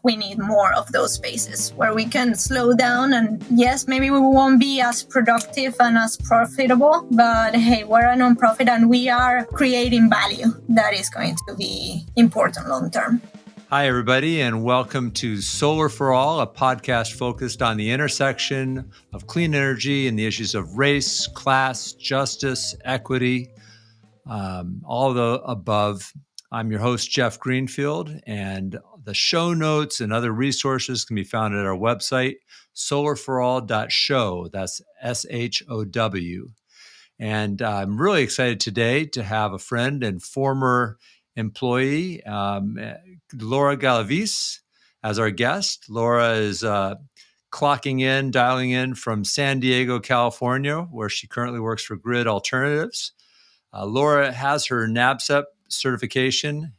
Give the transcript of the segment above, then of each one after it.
We need more of those spaces where we can slow down, and yes, maybe we won't be as productive and as profitable, but hey, we're a nonprofit and we are creating value that is going to be important long term. Hi, everybody, and welcome to Solar for All, a podcast focused on the intersection of clean energy and the issues of race, class, justice, equity, all the above. I'm your host, Jeff Greenfield, and the show notes and other resources can be found at our website, solarforall.show. That's SHOW. And I'm really excited today to have a friend and former employee, Laura Galavis, as our guest. Laura is dialing in from San Diego, California, where she currently works for Grid Alternatives. Laura has her NABCEP certification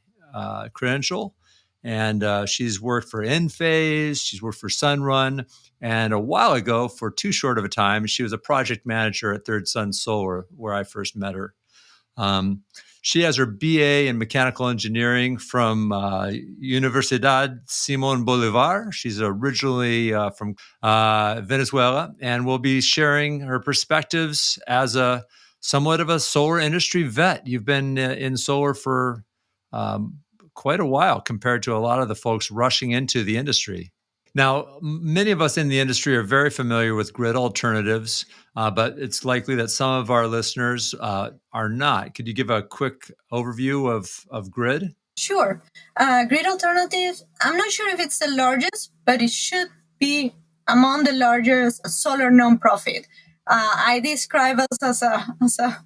credential, and she's worked for Enphase, she's worked for Sunrun, and a while ago, for too short of a time, she was a project manager at Third Sun Solar, where I first met her. She has her BA in mechanical engineering from Universidad Simón Bolívar. She's originally from Venezuela, and will be sharing her perspectives as somewhat of a solar industry vet. You've been in solar for quite a while compared to a lot of the folks rushing into the industry. Now, many of us in the industry are very familiar with grid alternatives, but it's likely that some of our listeners are not. Could you give a quick overview of grid? Sure. Grid Alternatives, I'm not sure if it's the largest, but it should be among the largest solar nonprofit. I describe us as a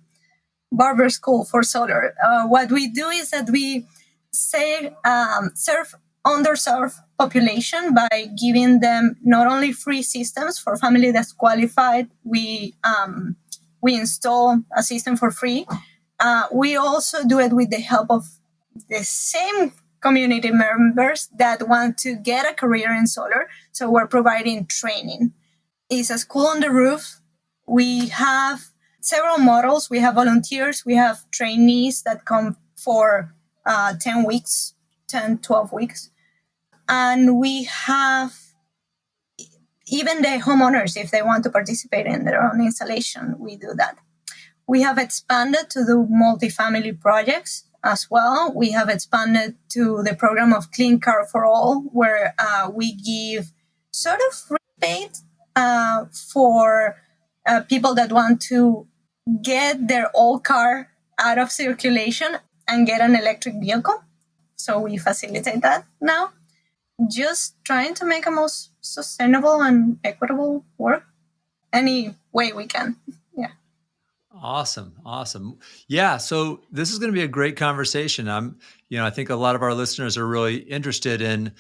barber school for solar. What we do is that we serve underserved population by giving them not only free systems for family that's qualified. We install a system for free. We also do it with the help of the same community members that want to get a career in solar. So we're providing training. It's a school on the roof. We have several models. We have volunteers. We have trainees that come for 10 weeks, 10, 12 weeks. And we have even the homeowners, if they want to participate in their own installation, we do that. We have expanded to do multifamily projects as well. We have expanded to the program of Clean Car for All, where we give sort of rebate for people that want to get their old car out of circulation and get an electric vehicle. So we facilitate that now. Just trying to make a most sustainable and equitable work any way we can. Yeah. Awesome. Yeah. So this is going to be a great conversation. I think a lot of our listeners are really interested in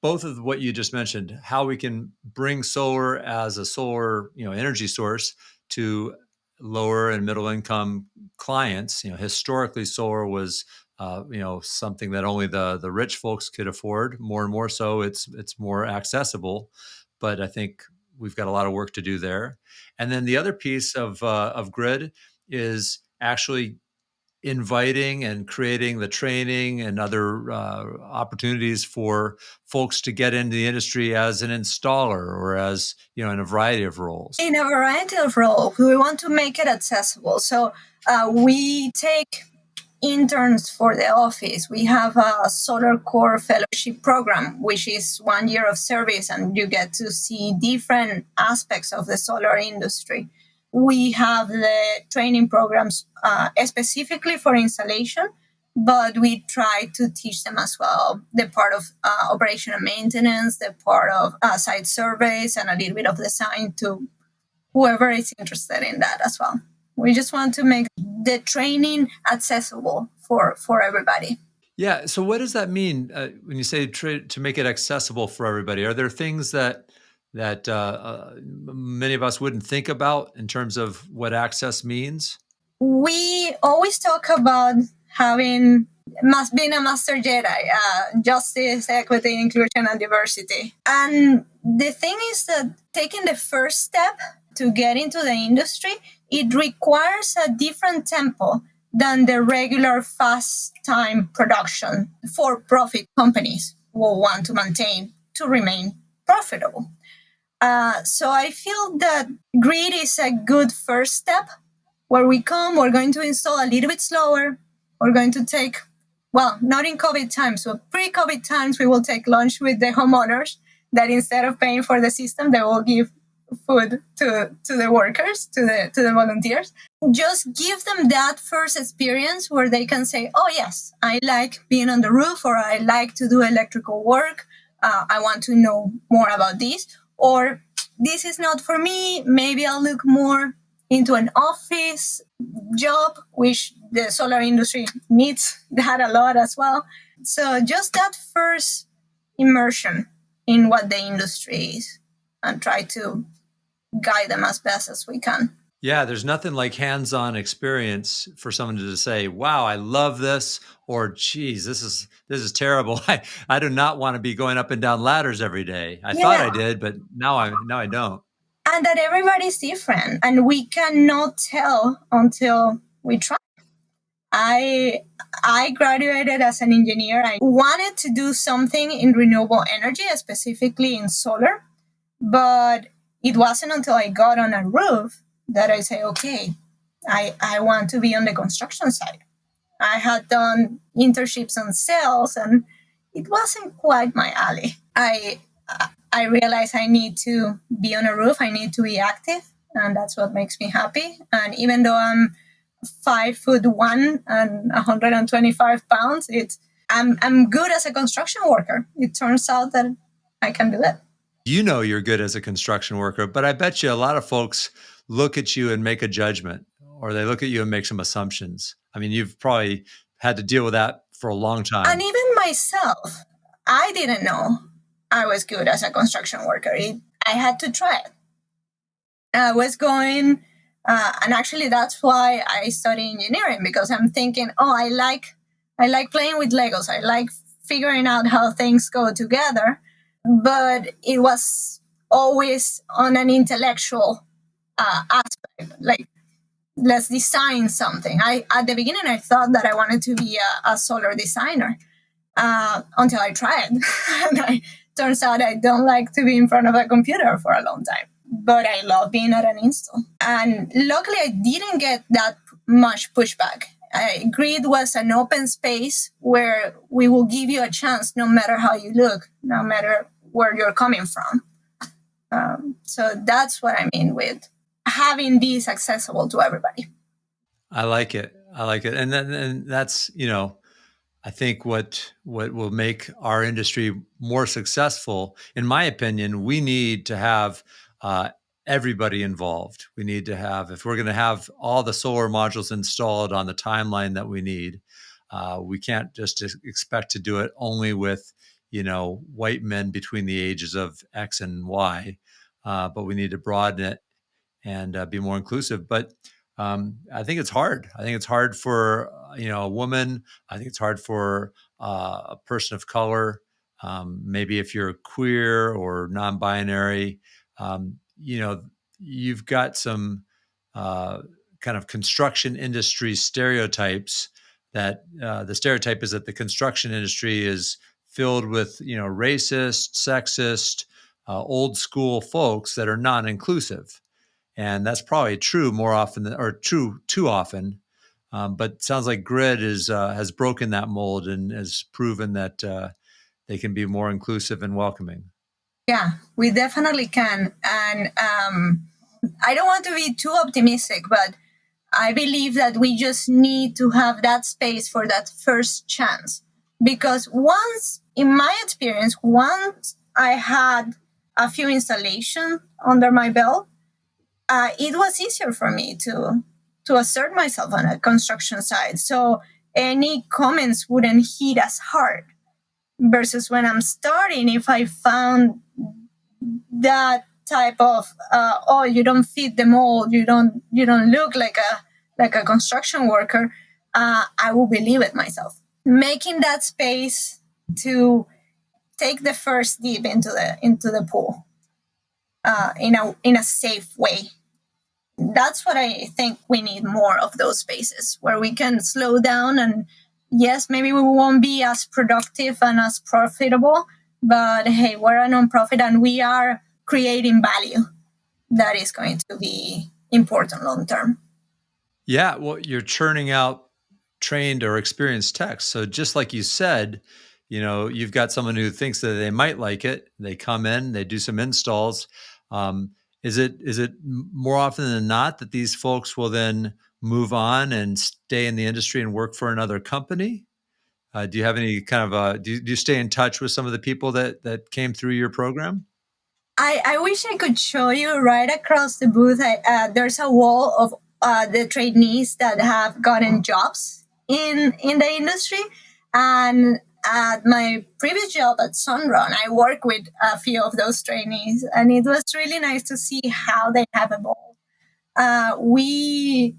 both of what you just mentioned, how we can bring solar as a solar, energy source to lower and middle income clients. Historically, solar was something that only the rich folks could afford. More and more so, it's more accessible. But I think we've got a lot of work to do there. And then the other piece of grid is actually inviting and creating the training and other opportunities for folks to get into the industry as an installer or as, in a variety of roles. In a variety of roles, we want to make it accessible. So we take interns for the office. We have a Solar Corp fellowship program, which is 1 year of service, and you get to see different aspects of the solar industry. We have the training programs specifically for installation, but we try to teach them as well the part of operation and maintenance, the part of site surveys, and a little bit of design to whoever is interested in that as well. We just want to make the training accessible for everybody. Yeah. So what does that mean when you say to make it accessible for everybody? Are there things that many of us wouldn't think about in terms of what access means? We always talk about being a master Jedi, justice, equity, inclusion, and diversity. And the thing is that taking the first step to get into the industry, it requires a different tempo than the regular fast time production for profit companies. will want to maintain to remain profitable. So I feel that grid is a good first step where we're going to install a little bit slower. We're going to take, well, not in COVID times, but pre-COVID times, we will take lunch with the homeowners that instead of paying for the system, they will give food to the workers, to the volunteers. Just give them that first experience where they can say, oh, yes, I like being on the roof, or I like to do electrical work. I want to know more about this. Or this is not for me. Maybe I'll look more into an office job, which the solar industry needs that a lot as well. So just that first immersion in what the industry is, and try to guide them as best as we can. Yeah, there's nothing like hands-on experience for someone to say, "Wow, I love this," or "Geez, this is terrible. I do not want to be going up and down ladders every day. I thought I did, but now I don't." And that everybody's different, and we cannot tell until we try. I graduated as an engineer. I wanted to do something in renewable energy, specifically in solar, but it wasn't until I got on a roof that I say, okay, I want to be on the construction side. I had done internships on sales, and it wasn't quite my alley. I realized I need to be on a roof. I need to be active, and that's what makes me happy. And even though I'm 5'1" and 125 pounds, I'm good as a construction worker. It turns out that I can do it. You know you're good as a construction worker, but I bet you a lot of folks look at you and make a judgment, or they look at you and make some assumptions. I mean, you've probably had to deal with that for a long time. And even myself, I didn't know I was good as a construction worker. I had to try it. I was going, and actually that's why I study engineering, because I'm thinking, oh, I like playing with Legos. I like figuring out how things go together. But it was always on an intellectual aspect, like, let's design something. At the beginning, I thought that I wanted to be a solar designer until I tried. And turns out I don't like to be in front of a computer for a long time, but I love being at an install. And luckily, I didn't get that much pushback. Grid was an open space where we will give you a chance no matter how you look, no matter where you're coming from. So that's what I mean with having these accessible to everybody. I like it. And that's, I think what will make our industry more successful, in my opinion, we need to have everybody involved. We need to have, if we're going to have all the solar modules installed on the timeline that we need, we can't just expect to do it only with, white men between the ages of X and Y, but we need to broaden it and be more inclusive. But I think it's hard. I think it's hard for a woman. I think it's hard for a person of color. Maybe if you're queer or non-binary, you've got some kind of construction industry stereotypes. That the stereotype is that the construction industry is filled with racist, sexist, old school folks that are non-inclusive. And that's probably true more often true too often. But it sounds like Grid has broken that mold and has proven that they can be more inclusive and welcoming. Yeah, we definitely can. And I don't want to be too optimistic, but I believe that we just need to have that space for that first chance. Because in my experience, once I had a few installations under my belt, it was easier for me to assert myself on a construction site. So any comments wouldn't hit as hard. Versus when I'm starting, if I found that type of oh, you don't fit the mold, you don't look like a construction worker, I will believe it myself. Making that space to take the first dip into the pool in a safe way. That's what I think we need more of, those spaces where we can slow down and yes, maybe we won't be as productive and as profitable, but hey, we're a nonprofit and we are creating value that is going to be important long term. Yeah, well, you're churning out trained or experienced techs. So just like you said, you've got someone who thinks that they might like it. They come in, they do some installs. Um, is it more often than not that these folks will then move on and stay in the industry and work for another company? Do you have any kind of do you stay in touch with some of the people that came through your program? I wish I could show you right across the booth. There's a wall of the trainees that have gotten jobs in the industry. And at my previous job at Sunrun, I worked with a few of those trainees, and it was really nice to see how they have evolved. We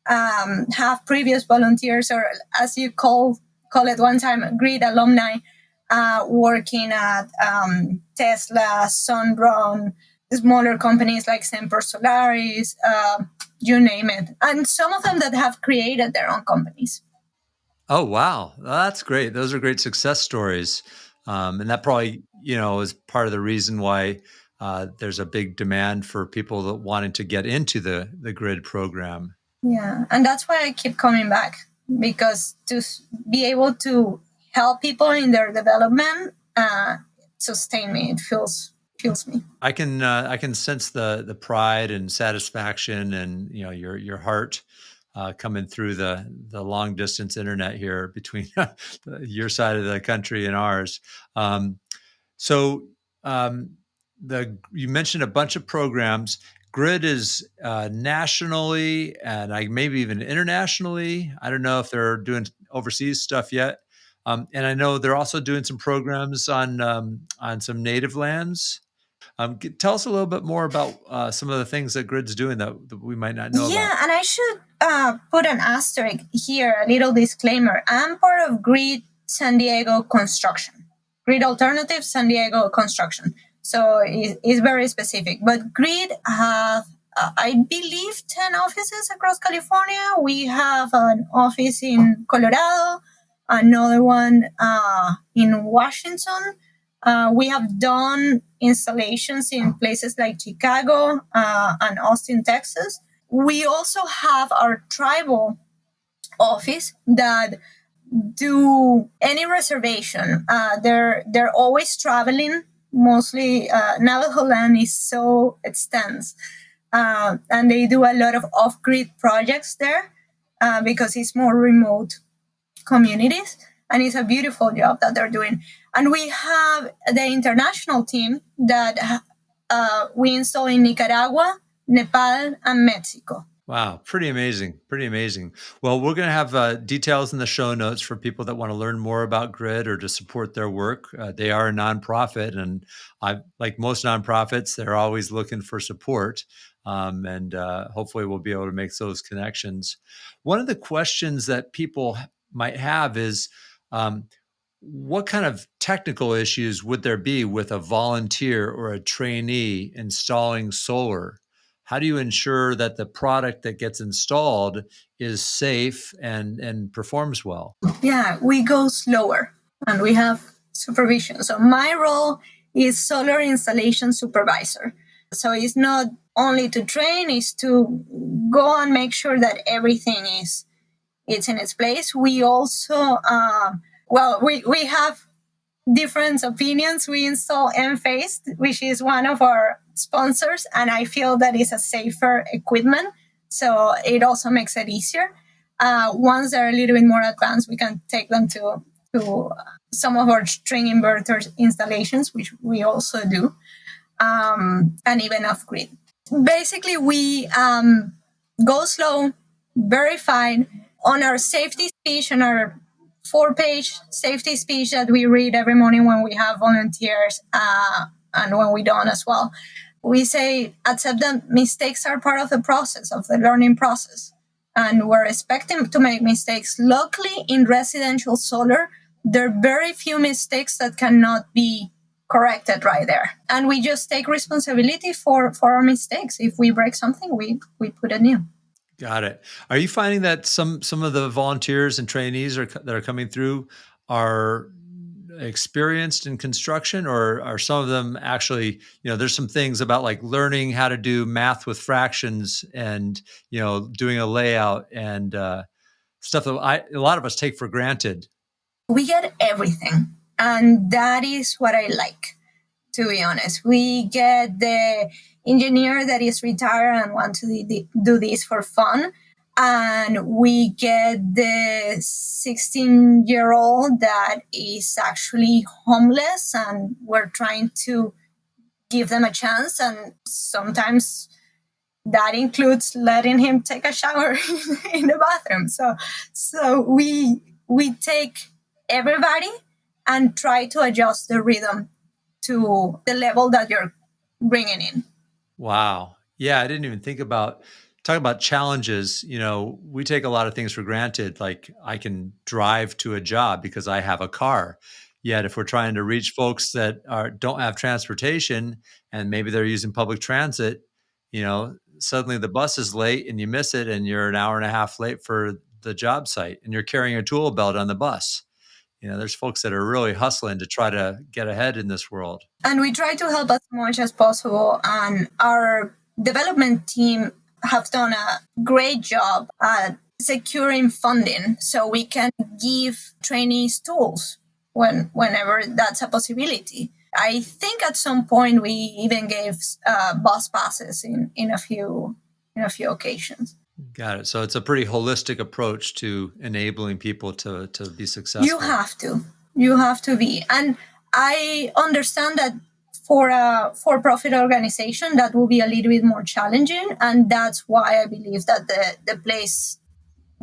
have previous volunteers, or as you call it one time, grid alumni, working at Tesla, Sunrun, smaller companies like Semper Solaris, you name it, and some of them that have created their own companies. Oh, wow. That's great. Those are great success stories. And that probably, is part of the reason why there's a big demand for people that wanting to get into the grid program. Yeah, and that's why I keep coming back, because to be able to help people in their development sustain me. It fuels me. I can sense the pride and satisfaction and your heart coming through the long distance internet here between your side of the country and ours. So you mentioned a bunch of programs. Grid is nationally and maybe even internationally. I don't know if they're doing overseas stuff yet. And I know they're also doing some programs on some native lands. Tell us a little bit more about some of the things that Grid's doing that we might not know about. Yeah, and I should put an asterisk here, a little disclaimer. I'm part of Grid San Diego Construction, Grid Alternative San Diego Construction. So it's very specific. But Grid have, I believe, 10 offices across California. We have an office in Colorado, another one in Washington. We have done installations in places like Chicago and Austin, Texas. We also have our tribal office that do any reservation. They're always traveling. Mostly Navajo land is so extensive, and they do a lot of off-grid projects there because it's more remote communities, and it's a beautiful job that they're doing. And we have the international team that we install in Nicaragua, Nepal, and Mexico. Wow, pretty amazing. Pretty amazing. Well, we're going to have details in the show notes for people that want to learn more about Grid or to support their work. They are a nonprofit, and like most nonprofits, they're always looking for support. And hopefully, we'll be able to make those connections. One of the questions that people might have is, what kind of technical issues would there be with a volunteer or a trainee installing solar? How do you ensure that the product that gets installed is safe and performs well? Yeah, we go slower and we have supervision. So my role is solar installation supervisor. So it's not only to train, it's to go and make sure that everything it's in its place. We also, we have different opinions. We install Enphase, which is one of our sponsors, and I feel that it's a safer equipment. So it also makes it easier. Once they're a little bit more advanced, we can take them to some of our string inverters installations, which we also do, and even off grid. Basically, we go slow, verified on our safety speech, on our 4-page safety speech that we read every morning when we have volunteers and when we don't as well. We say, accept that mistakes are part of the process, of the learning process. And we're expecting to make mistakes. Luckily, in residential solar, there are very few mistakes that cannot be corrected right there. And we just take responsibility for our mistakes. If we break something, we put it new. Got it. Are you finding that some of the volunteers and trainees that are coming through are experienced in construction, or are some of them actually, there's some things about like learning how to do math with fractions and, doing a layout and stuff that a lot of us take for granted. We get everything, and that is what I like, to be honest. We get the engineer that is retired and want to do this for fun, and we get the 16-year-old that is actually homeless, and we're trying to give them a chance. And sometimes that includes letting him take a shower in the bathroom. So we take everybody and try to adjust the rhythm to the level that you're bringing in. Wow. Yeah, I didn't even think about talk about challenges. We take a lot of things for granted. Like I can drive to a job because I have a car. Yet if we're trying to reach folks that don't have transportation and maybe they're using public transit, suddenly the bus is late and you miss it and you're an hour and a half late for the job site and you're carrying a tool belt on the bus. There's folks that are really hustling to try to get ahead in this world. And we try to help as much as possible. And our development team have done a great job at securing funding so we can give trainees tools whenever that's a possibility. I think at some point we even gave bus passes in a few occasions. Got it. So it's a pretty holistic approach to enabling people to be successful. You have to be. And I understand that for a for-profit organization, that will be a little bit more challenging. And that's why I believe that the place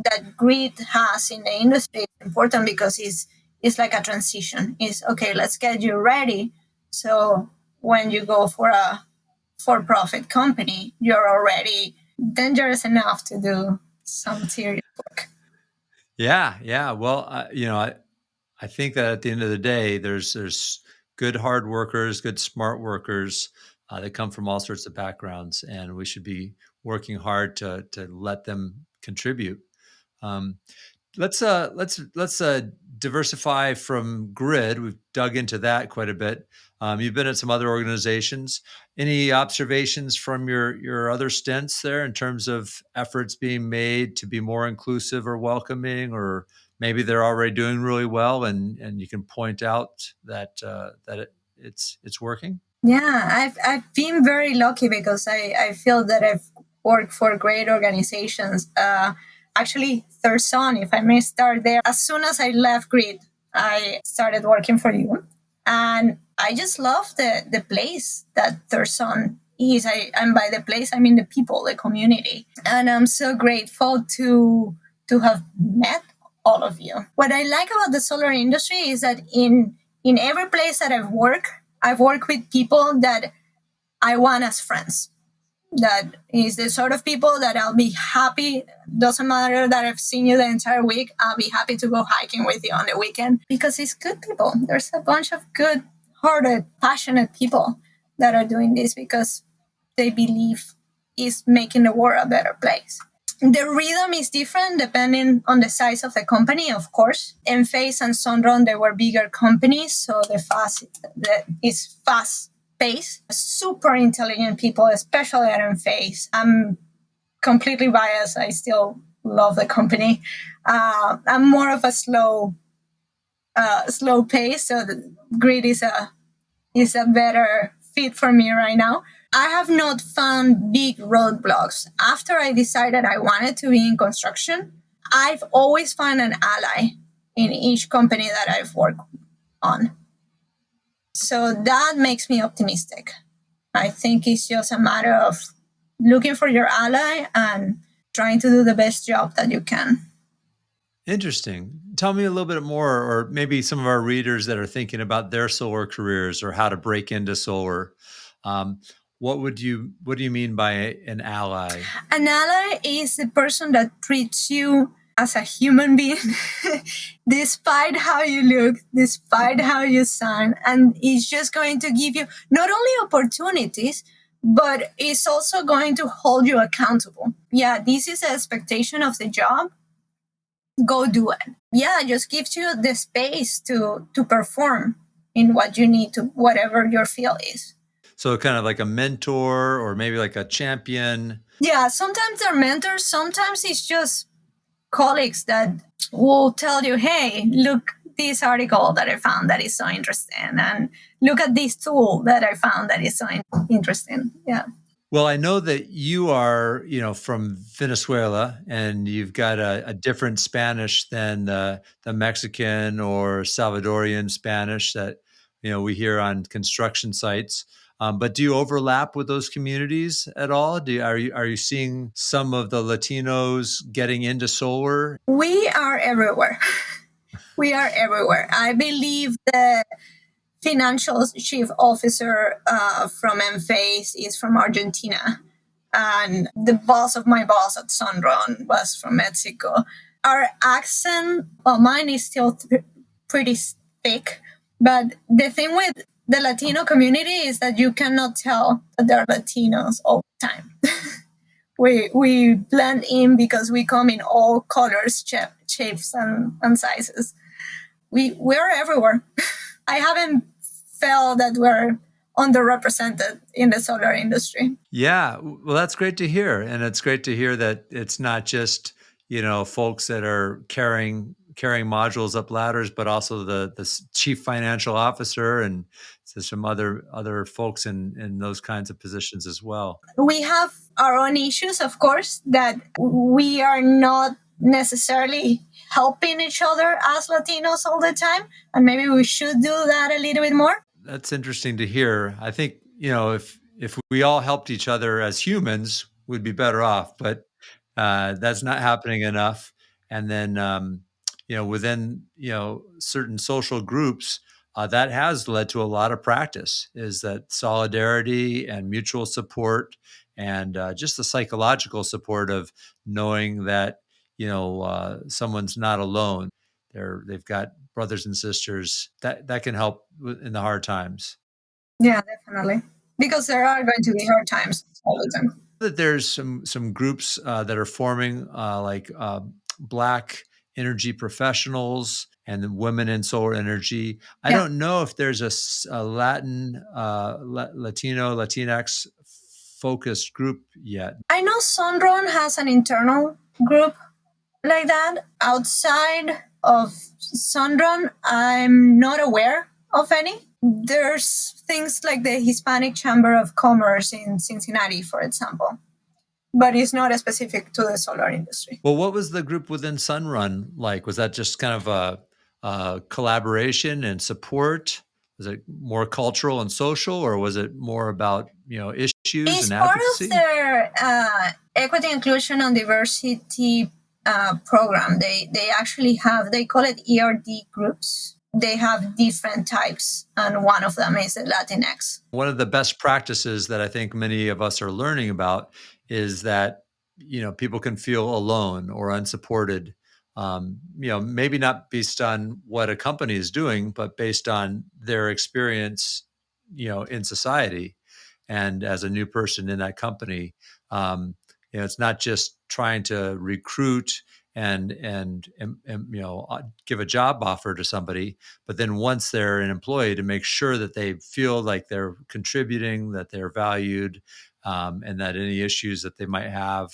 that grid has in the industry is important, because it's like a transition. It's okay, let's get you ready. So when you go for a for-profit company, you're already dangerous enough to do some serious work. Yeah. Well, I think that at the end of the day, there's good hard workers, good smart workers that come from all sorts of backgrounds, and we should be working hard to let them contribute. Um, let's diversify from grid. We've dug into that quite a bit. You've been at some other organizations. Any observations from your other stints there in terms of efforts being made to be more inclusive or welcoming, or maybe they're already doing really well and you can point out that it's working? Yeah, I've been very lucky because I feel that I've worked for great organizations. Actually, Third Son, if I may start there, as soon as I left Grid, I started working for you. And I just love the place that Third Son is. And by the place, I mean the people, the community. And I'm so grateful to have met all of you. What I like about the solar industry is that in every place that I've worked with people that I want as friends. That is the sort of people that I'll be happy. Doesn't matter that I've seen you the entire week. I'll be happy to go hiking with you on the weekend, because it's good people. There's a bunch of good-hearted, passionate people that are doing this because they believe it's making the world a better place. The rhythm is different depending on the size of the company, of course. Enphase and Sunrun, they were bigger companies, so it's fast paced. Super intelligent people, especially at Enphase. I'm completely biased. I still love the company. I'm more of a slow pace, so the grid is a better fit for me right now. I have not found big roadblocks. After I decided I wanted to be in construction, I've always found an ally in each company that I've worked on. So that makes me optimistic. I think it's just a matter of looking for your ally and trying to do the best job that you can. Interesting. Tell me a little bit more, or maybe some of our readers that are thinking about their solar careers or how to break into solar. What do you mean by an ally? An ally is the person that treats you as a human being, despite how you look, despite how you sound, and is just going to give you not only opportunities, but it's also going to hold you accountable. Yeah, this is the expectation of the job. Go do it. Yeah, it just gives you the space to perform in what you need to, whatever your field is. So kind of like a mentor or maybe like a champion. Yeah, sometimes they're mentors, sometimes it's just colleagues that will tell you, hey, look this article that I found that is so interesting, and look at this tool that I found that is so interesting. Yeah. Well, I know that you are, from Venezuela, and you've got a different Spanish than the Mexican or Salvadorian Spanish that we hear on construction sites. But do you overlap with those communities at all? Are you seeing some of the Latinos getting into solar? We are everywhere. We are everywhere. I believe the financial chief officer from Enphase is from Argentina, and the boss of my boss at Sunrun was from Mexico. Our accent, well, mine is still pretty thick, but the thing with the Latino community is that you cannot tell that they're Latinos all the time. We blend in because we come in all colors, shapes, and sizes. We're everywhere. I haven't felt that we're underrepresented in the solar industry. Yeah, well, that's great to hear, and it's great to hear that it's not just folks that are carrying modules up ladders, but also the chief financial officer and so some other folks in those kinds of positions as well. We have our own issues, of course, that we are not necessarily helping each other as Latinos all the time, and maybe we should do that a little bit more. That's interesting to hear. I think, if we all helped each other as humans, we'd be better off, but that's not happening enough. And then, within, certain social groups, that has led to a lot of practice is that solidarity and mutual support and just the psychological support of knowing that, someone's not alone. They've got brothers and sisters that can help in the hard times. Yeah, definitely. Because there are going to be hard times all the time. That there's some groups that are forming, like Black energy professionals and then women in solar energy. I Yeah. don't know if there's a Latin, Latino, Latinx focused group yet. I know Sunrun has an internal group like that. Outside of Sunrun, I'm not aware of any. There's things like the Hispanic Chamber of Commerce in Cincinnati, for example, but it's not specific to the solar industry. Well, what was the group within Sunrun like? Was that just kind of a collaboration and support? Was it more cultural and social, or was it more about issues It's and part advocacy? of their equity, inclusion, and diversity program. They actually have, they call it ERD groups. They have different types, and one of them is the Latinx. One of the best practices that I think many of us are learning about is that people can feel alone or unsupported. Maybe not based on what a company is doing, but based on their experience, in society and as a new person in that company. It's not just trying to recruit and give a job offer to somebody, but then once they're an employee, to make sure that they feel like they're contributing, that they're valued, and that any issues that they might have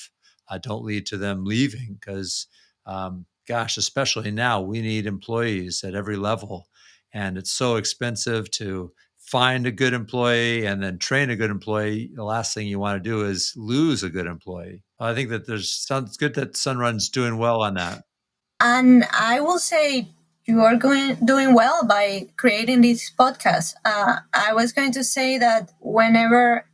don't lead to them leaving. Because, gosh, especially now, we need employees at every level, and it's so expensive to find a good employee and then train a good employee. The last thing you want to do is lose a good employee. I think that sounds good that Sunrun's doing well on that. And I will say you are doing well by creating this podcast. I was going to say that whenever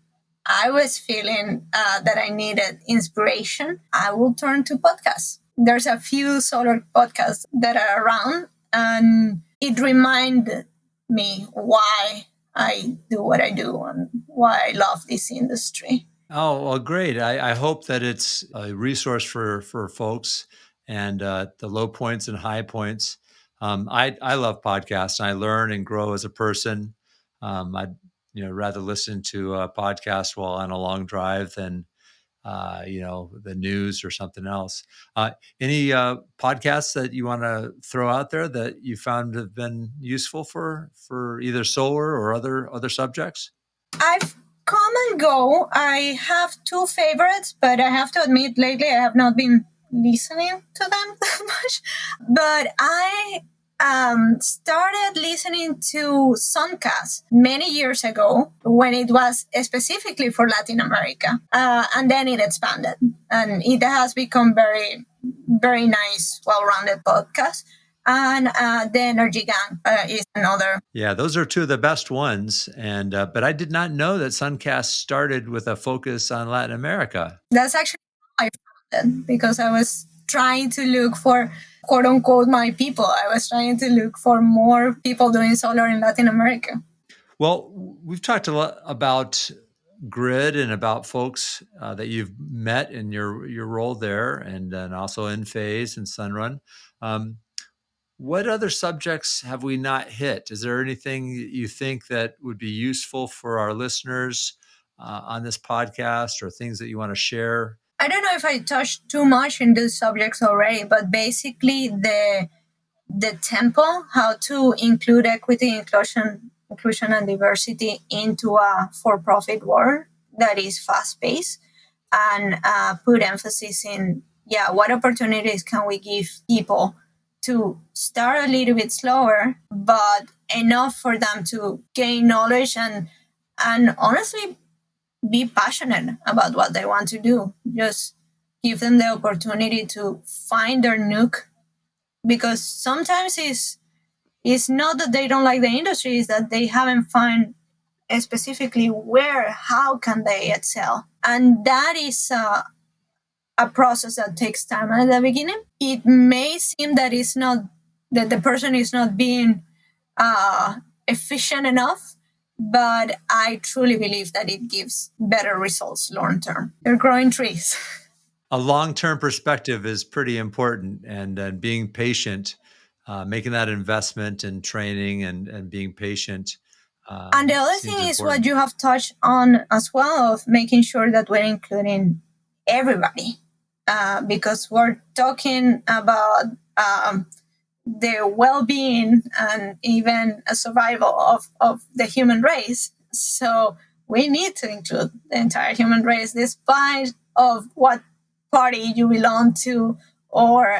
I was feeling that I needed inspiration, I will turn to podcasts. There's a few solar podcasts that are around, and it reminded me why I do what I do and why I love this industry. Oh, well, great. I hope that it's a resource for folks and the low points and high points. I love podcasts and I learn and grow as a person. I rather listen to a podcast while on a long drive than the news or something else. Any podcasts that you want to throw out there that you found have been useful for either solar or other subjects? I've come and go. I have two favorites, but I have to admit, lately I have not been listening to them that much. But I started listening to Suncast many years ago when it was specifically for Latin America, and then it expanded, and it has become very, very nice, well-rounded podcast. And the Energy Gang is another. Yeah, those are two of the best ones. And but I did not know that Suncast started with a focus on Latin America. That's actually how I found it, because I was trying to look for, quote unquote, my people. I was trying to look for more people doing solar in Latin America. Well, we've talked a lot about grid and about folks that you've met in your role there, and then also Enphase and Sunrun. What other subjects have we not hit? Is there anything you think that would be useful for our listeners on this podcast, or things that you want to share? I don't know if I touched too much in these subjects already, but basically the tempo, how to include equity, inclusion and diversity into a for-profit world that is fast-paced, and put emphasis in, what opportunities can we give people to start a little bit slower, but enough for them to gain knowledge and honestly be passionate about what they want to do. Just give them the opportunity to find their nook, because sometimes it's not that they don't like the industry, it's that they haven't found specifically how can they excel. And that is a process that takes time. At the beginning, it may seem that the person is not being efficient enough, but I truly believe that it gives better results long term. They're growing trees. A long-term perspective is pretty important, and being patient, making that investment in training and being patient. And the other Seems thing is what important. you have touched on as well, of making sure that we're including everybody, because we're talking about the well-being and even a survival of the human race. So we need to include the entire human race, despite of what party you belong to, or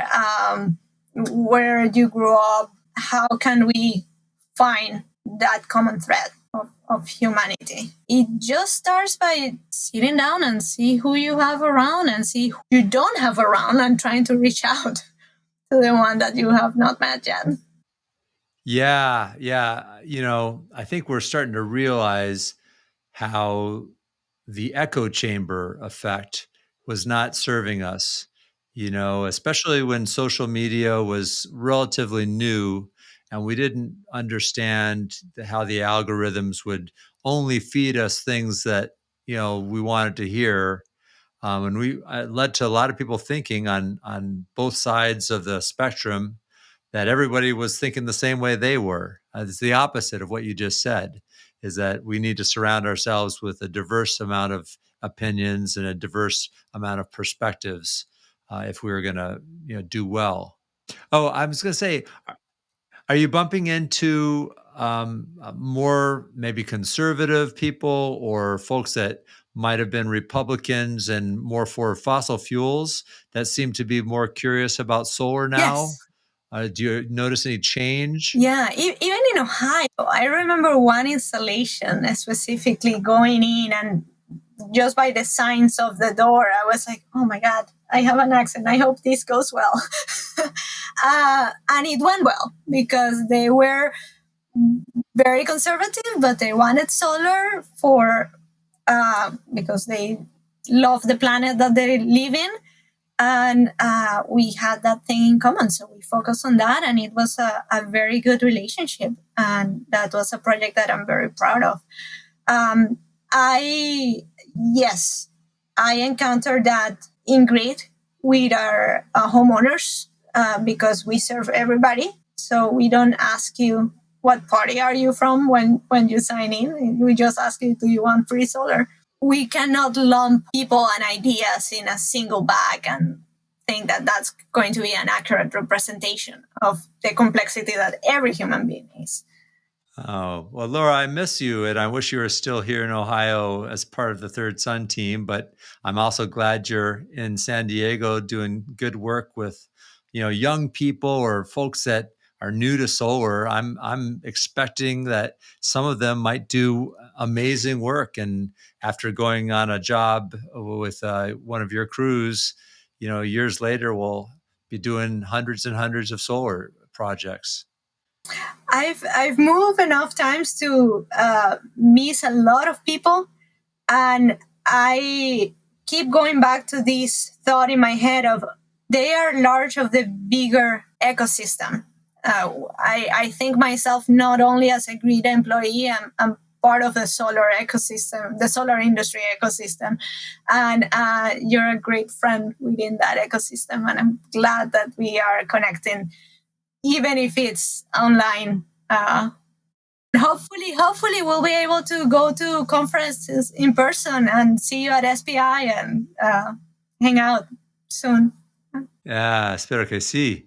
where you grew up. How can we find that common thread of humanity? It just starts by sitting down and see who you have around and see who you don't have around, and trying to reach out to the one that you have not met yet. Yeah, yeah. I think we're starting to realize how the echo chamber effect was not serving us, especially when social media was relatively new and we didn't understand how the algorithms would only feed us things that, we wanted to hear. And it led to a lot of people thinking on both sides of the spectrum that everybody was thinking the same way they were. It's the opposite of what you just said, is that we need to surround ourselves with a diverse amount of opinions and a diverse amount of perspectives if we were going to do well. Oh, I was going to say, are you bumping into more maybe conservative people or folks that might have been Republicans and more for fossil fuels that seem to be more curious about solar now? Yes. Do you notice any change? Yeah, even in Ohio, I remember one installation specifically going in, and just by the signs of the door, I was like, oh my God, I have an accent. I hope this goes well. And it went well, because they were very conservative, but they wanted solar because they love the planet that they live in. And we had that thing in common, so we focused on that, and it was a very good relationship, and that was a project that I'm very proud of. I encountered that in grid with our homeowners, because we serve everybody, so we don't ask you what party are you from when you sign in. We just ask you, do you want free solar? We cannot lump people and ideas in a single bag and think that that's going to be an accurate representation of the complexity that every human being is. Oh, well, Laura, I miss you, and I wish you were still here in Ohio as part of the Third Sun team. But I'm also glad you're in San Diego doing good work with, young people or folks that are new to solar. I'm expecting that some of them might do amazing work, and after going on a job with one of your crews, years later, we'll be doing hundreds and hundreds of solar projects. I've moved enough times to miss a lot of people, and I keep going back to this thought in my head of they are large of the bigger ecosystem. I think myself not only as a grid employee, I'm part of the solar ecosystem, the solar industry ecosystem, and you're a great friend within that ecosystem, and I'm glad that we are connecting, even if it's online. Hopefully we'll be able to go to conferences in person and see you at SPI and hang out soon. Yeah, espero que sí.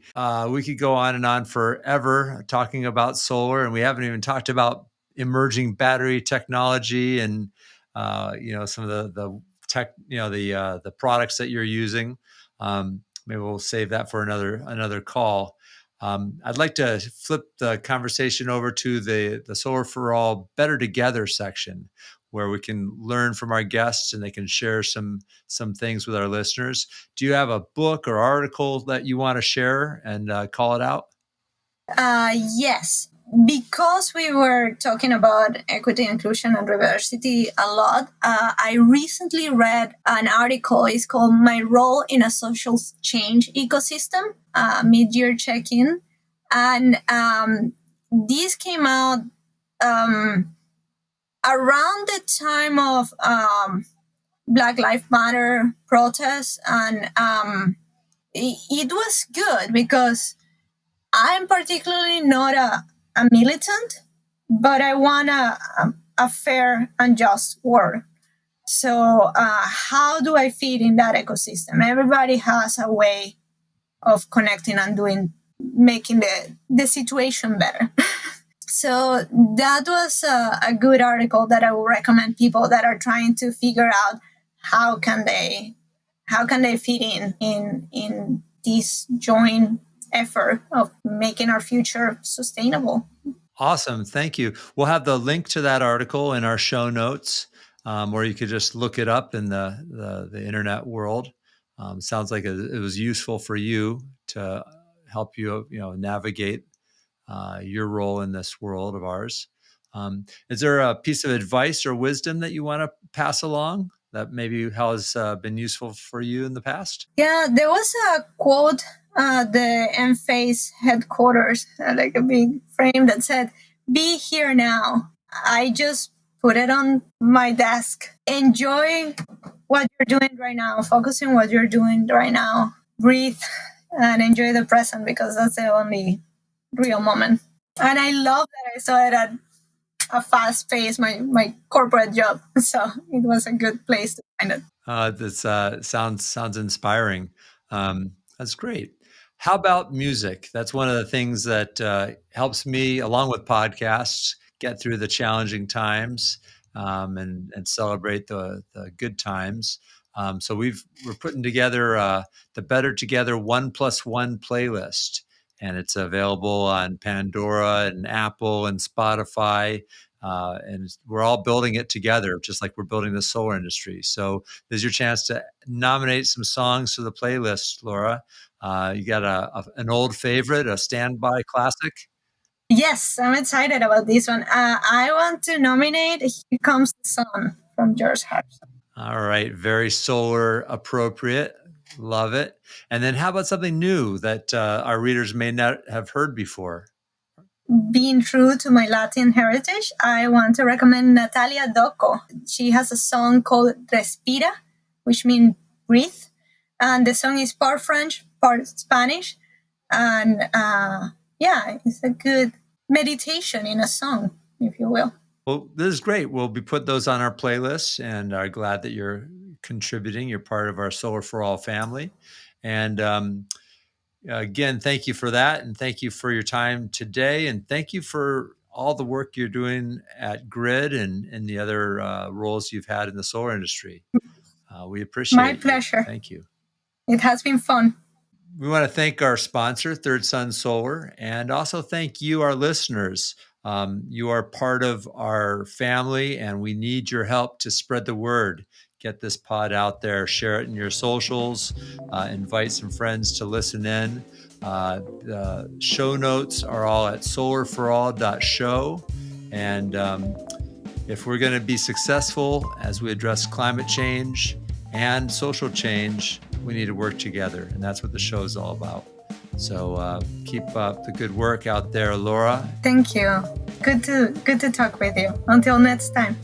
We could go on and on forever talking about solar, and we haven't even talked about emerging battery technology and some of the tech, the products that you're using. Maybe we'll save that for another call. I'd like to flip the conversation over to the Solar for All Better Together section, where we can learn from our guests and they can share some things with our listeners. Do you have a book or article that you want to share and call it out? Yes. Because we were talking about equity, inclusion, and diversity a lot, I recently read an article. It's called My Role in a Social Change Ecosystem, mid-year check-in. And this came out around the time of Black Lives Matter protests. And it was good because I'm particularly not a militant, but I want a fair and just world. So how do I fit in that ecosystem? Everybody has a way of connecting and making the situation better. So that was a good article that I would recommend people that are trying to figure out how can they fit in this joint effort of making our future sustainable. Awesome. Thank you. We'll have the link to that article in our show notes, or you could just look it up in the internet world. Sounds like it was useful for you to help you, navigate your role in this world of ours. Is there a piece of advice or wisdom that you want to pass along that maybe has been useful for you in the past? Yeah, there was a quote the Enphase headquarters, like a big frame that said, "Be here now." I just put it on my desk. Enjoy what you're doing right now. Focus on what you're doing right now. Breathe and enjoy the present because that's the only real moment. And I love that I saw it at a fast pace, my corporate job. So it was a good place to find it. That sounds inspiring. That's great. How about music? That's one of the things that helps me, along with podcasts, get through the challenging times and celebrate the good times. So we're putting together the Better Together 1+1 playlist, and it's available on Pandora and Apple and Spotify. And we're all building it together, just like we're building the solar industry. So there's your chance to nominate some songs for the playlist, Laura. You got an old favorite, a standby classic? Yes, I'm excited about this one. I want to nominate "Here Comes the Sun" from George Harrison. All right, very solar appropriate. Love it. And then how about something new that our readers may not have heard before? Being true to my Latin heritage, I want to recommend Natalia Doco. She has a song called Respira, which means breathe. And the song is part French, part Spanish. And yeah, it's a good meditation in a song, if you will. Well, this is great. We'll be put those on our playlists and are glad that you're contributing. You're part of our Solar for All family. And again, thank you for that. And thank you for your time today. And thank you for all the work you're doing at Grid and the other roles you've had in the solar industry. We appreciate My pleasure. you. Thank you. It has been fun. We want to thank our sponsor, Third Sun Solar, and also thank you, our listeners. You are part of our family, and we need your help to spread the word. Get this pod out there, share it in your socials, invite some friends to listen in. The show notes are all at solarforall.show. And if we're going to be successful as we address climate change and social change, we need to work together. And that's what the show is all about. So keep up the good work out there, Laura. Thank you. Good to talk with you. Until next time.